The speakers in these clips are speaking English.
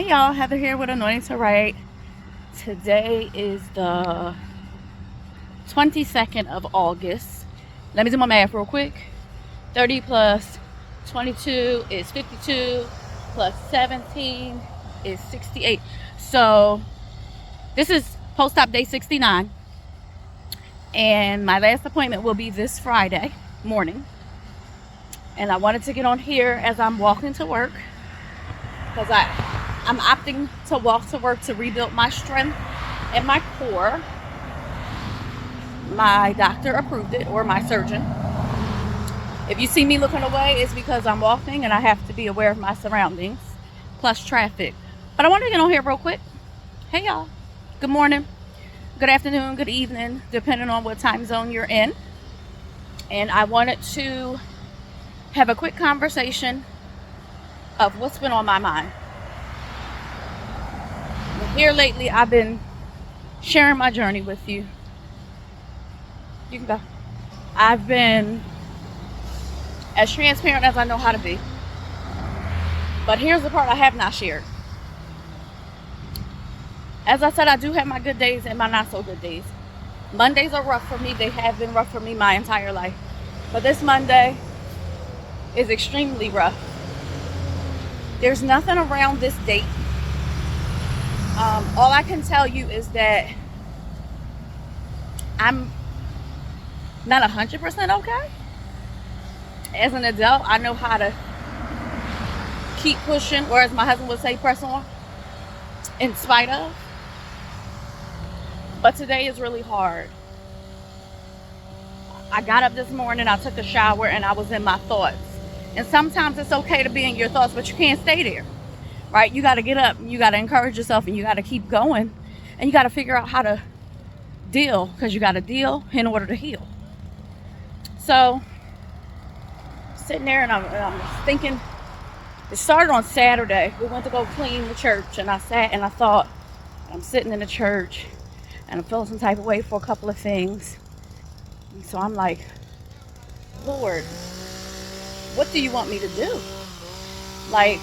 Hey y'all, Heather here with Anointing to Write. Today is the 22nd of August. Let me do my math real quick. 30 plus 22 is 52, plus 17 is 68. So this is post-op day 69. And my last appointment will be this Friday morning. And I wanted to get on here as I'm walking to work because I'm opting to walk to work to rebuild my strength and my core. My doctor approved it, or my surgeon. If you see me looking away, it's because I'm walking and I have to be aware of my surroundings, plus traffic. But I wanted to get on here real quick. Hey y'all, good morning, good afternoon, good evening, depending on what time zone you're in. And I wanted to have a quick conversation of what's been on my mind. Here lately, I've been sharing my journey with you. You can go. I've been as transparent as I know how to be. But here's the part I have not shared. As I said, I do have my good days and my not so good days. Mondays are rough for me. They have been rough for me my entire life. But this Monday is extremely rough. There's nothing around this date. All I can tell you is that I'm not 100% okay. As an adult, I know how to keep pushing, or as my husband would say, press on, in spite of. But today is really hard. I got up this morning, I took a shower, and I was in my thoughts. And sometimes it's okay to be in your thoughts, but you can't stay there, right? You got to get up, you got to encourage yourself, and you got to keep going. And you got to figure out how to deal, because you got to deal in order to heal. So, sitting there and I'm thinking, it started on Saturday. We went to go clean the church, and I sat and I thought, I'm sitting in the church, and I'm feeling some type of way for a couple of things. And so I'm like, Lord, what do you want me to do? Like,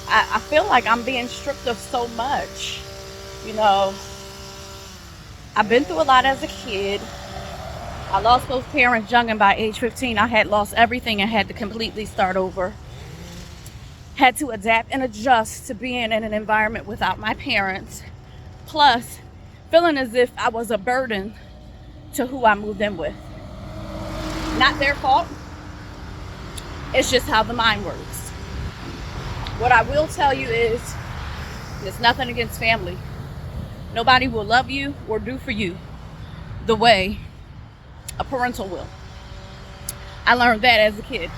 I feel like I'm being stripped of so much. You know, I've been through a lot as a kid. I lost both parents young, and by age 15, I had lost everything and had to completely start over. Had to adapt and adjust to being in an environment without my parents. Plus, feeling as if I was a burden to who I moved in with. Not their fault. It's just how the mind works. What I will tell you is, there's nothing against family. Nobody will love you or do for you the way a parental will. I learned that as a kid.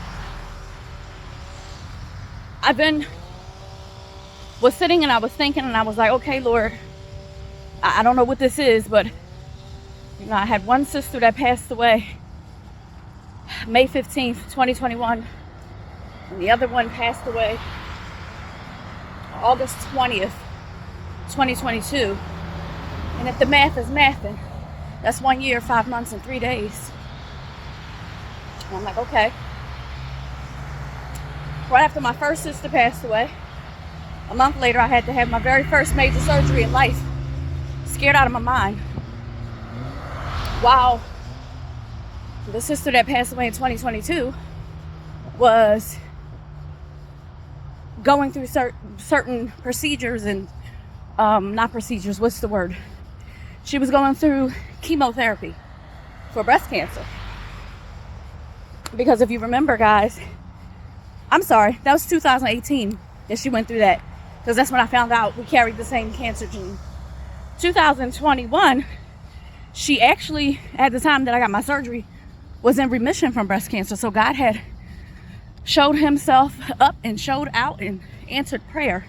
Was sitting and I was thinking, and I was like, okay, Lord, I don't know what this is, but you know, I had one sister that passed away May 15th, 2021, and the other one passed away August 20th, 2022. And if the math is mathing, that's 1 year, 5 months, and 3 days. And I'm like, okay. Right after my first sister passed away, a month later, I had to have my very first major surgery in life. Scared out of my mind. While the sister that passed away in 2022 was going through certain procedures and, not procedures, what's the word? She was going through chemotherapy for breast cancer. Because if you remember, guys, I'm sorry, that was 2018 that she went through that. Because that's when I found out we carried the same cancer gene. 2021, she actually, at the time that I got my surgery, was in remission from breast cancer. So God had showed himself up and showed out and answered prayer.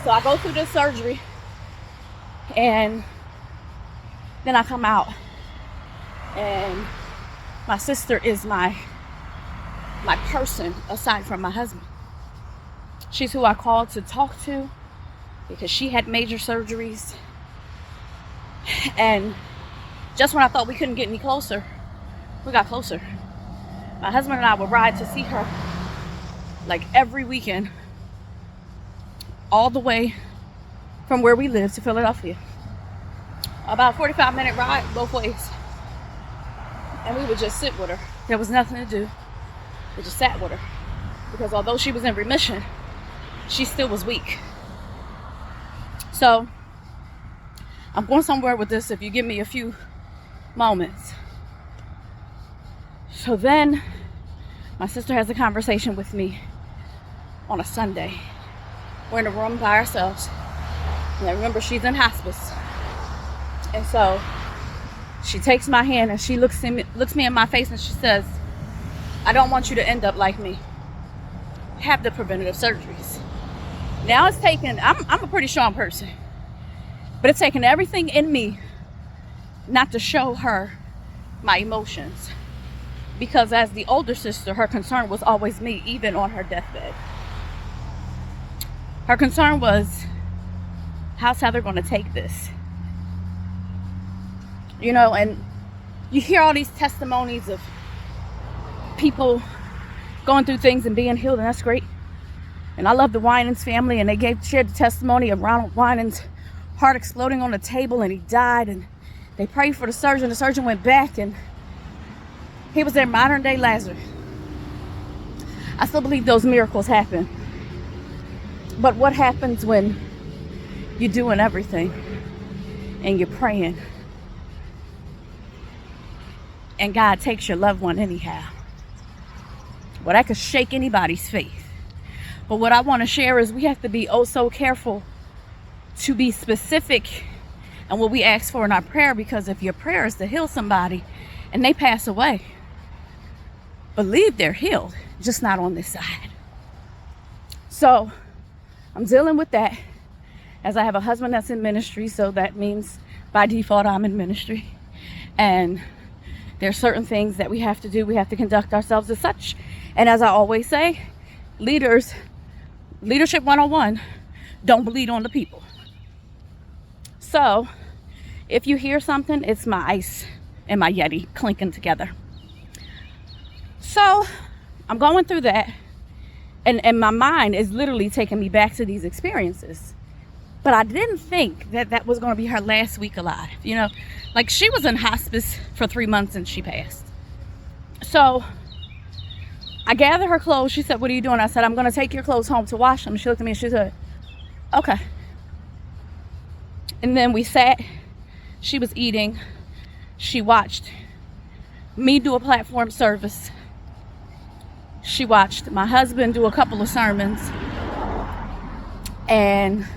So I go through this surgery, and then I come out, and my sister is my person aside from my husband. She's who I called to talk to because she had major surgeries. And just when I thought we couldn't get any closer, we got closer. My husband and I would ride to see her like every weekend all the way from where we live to Philadelphia. About a 45-minute ride both ways. And we would just sit with her. There was nothing to do. We just sat with her. Because although she was in remission, she still was weak. So, I'm going somewhere with this if you give me a few moments. So then, my sister has a conversation with me on a Sunday. We're in a room by ourselves. And I remember she's in hospice. And so she takes my hand and she looks me in my face and she says, I don't want you to end up like me. Have the preventative surgeries. Now it's taken, I'm a pretty strong person. But it's taken everything in me not to show her my emotions. Because as the older sister, her concern was always me, even on her deathbed. Her concern was, how's Heather going to take this? You know, and you hear all these testimonies of people going through things and being healed, and that's great. And I love the Winans family, and they shared the testimony of Ronald Winans' heart exploding on the table, and he died, and they prayed for the surgeon. The surgeon went back, and he was their modern day Lazarus. I still believe those miracles happen. But what happens when you're doing everything and you're praying and God takes your loved one anyhow? Well, that could shake anybody's faith. But what I want to share is we have to be oh so careful to be specific in what we ask for in our prayer, because if your prayer is to heal somebody and they pass away, believe they're healed, just not on this side. So I'm dealing with that, as I have a husband that's in ministry, so that means by default I'm in ministry. And there's certain things that we have to do. We have to conduct ourselves as such. And as I always say, leadership 101, don't bleed on the people. So if you hear something, it's my ice and my Yeti clinking together. So I'm going through that. And my mind is literally taking me back to these experiences. But I didn't think that that was going to be her last week alive. You know, like she was in hospice for 3 months and she passed. So I gathered her clothes. She said, what are you doing? I said, I'm going to take your clothes home to wash them. She looked at me and she said, okay. And then we sat. She was eating. She watched me do a platform service. She watched my husband do a couple of sermons, and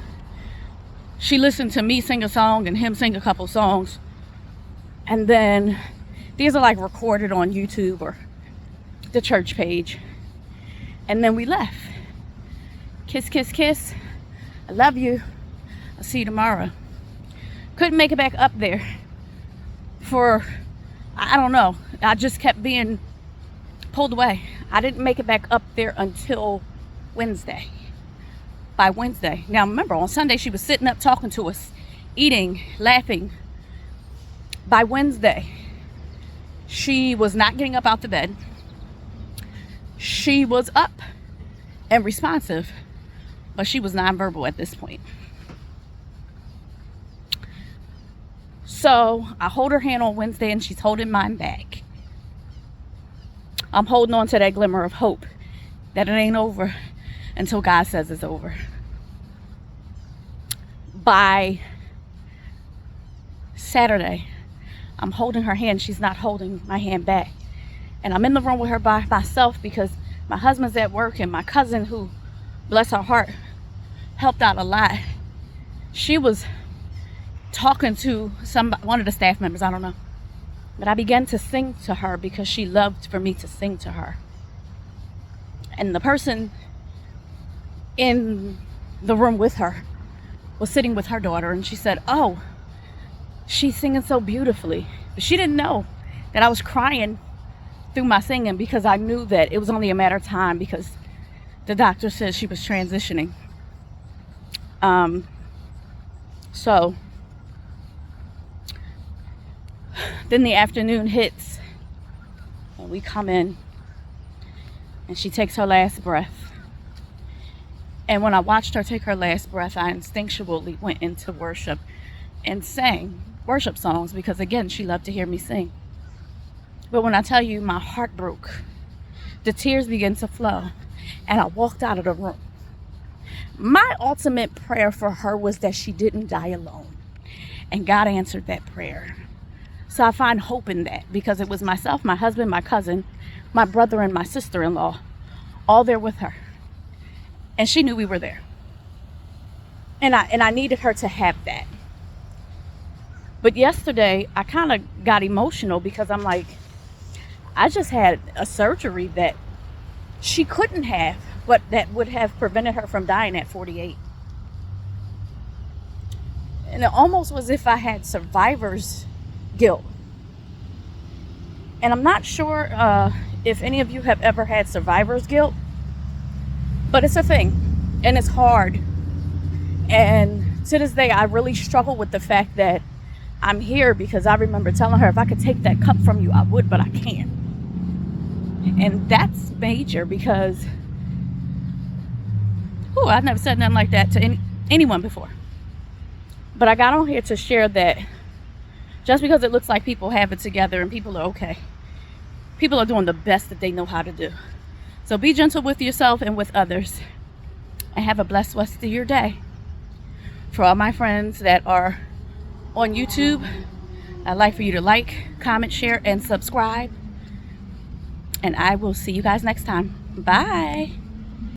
she listened to me sing a song and him sing a couple songs. And then these are like recorded on YouTube or the church page. And then we left. Kiss, kiss, kiss. I love you. I'll see you tomorrow. Couldn't make it back up there for, I don't know. I just kept being pulled away. I didn't make it back up there until Wednesday. By Wednesday. Now remember, on Sunday she was sitting up talking to us, eating, laughing. By Wednesday, she was not getting up out the bed. She was up and responsive, but she was nonverbal at this point. So I hold her hand on Wednesday and she's holding mine back. I'm holding on to that glimmer of hope that it ain't over until God says it's over. By Saturday, I'm holding her hand. She's not holding my hand back. And I'm in the room with her by myself because my husband's at work, and my cousin, who, bless her heart, helped out a lot. She was talking to one of the staff members, I don't know. But I began to sing to her because she loved for me to sing to her. And the person in the room with her was sitting with her daughter, and she said, oh, she's singing so beautifully. But she didn't know that I was crying through my singing because I knew that it was only a matter of time because the doctor said she was transitioning. So then the afternoon hits and we come in and she takes her last breath. And when I watched her take her last breath, I instinctually went into worship and sang worship songs because, again, she loved to hear me sing. But when I tell you my heart broke, the tears began to flow, and I walked out of the room. My ultimate prayer for her was that she didn't die alone. And God answered that prayer. So I find hope in that because it was myself, my husband, my cousin, my brother, and my sister-in-law all there with her. And she knew we were there. And I needed her to have that. But yesterday, I kind of got emotional because I'm like, I just had a surgery that she couldn't have, but that would have prevented her from dying at 48. And it almost was as if I had survivor's guilt. And I'm not sure if any of you have ever had survivor's guilt, but it's a thing and it's hard. And to this day, I really struggle with the fact that I'm here because I remember telling her if I could take that cup from you, I would, but I can't. And that's major because I've never said nothing like that to anyone before. But I got on here to share that just because it looks like people have it together and people are okay, people are doing the best that they know how to do. So be gentle with yourself and with others and have a blessed rest of your day. For all my friends that are on YouTube, I'd like for you to like, comment, share, and subscribe. And I will see you guys next time. Bye.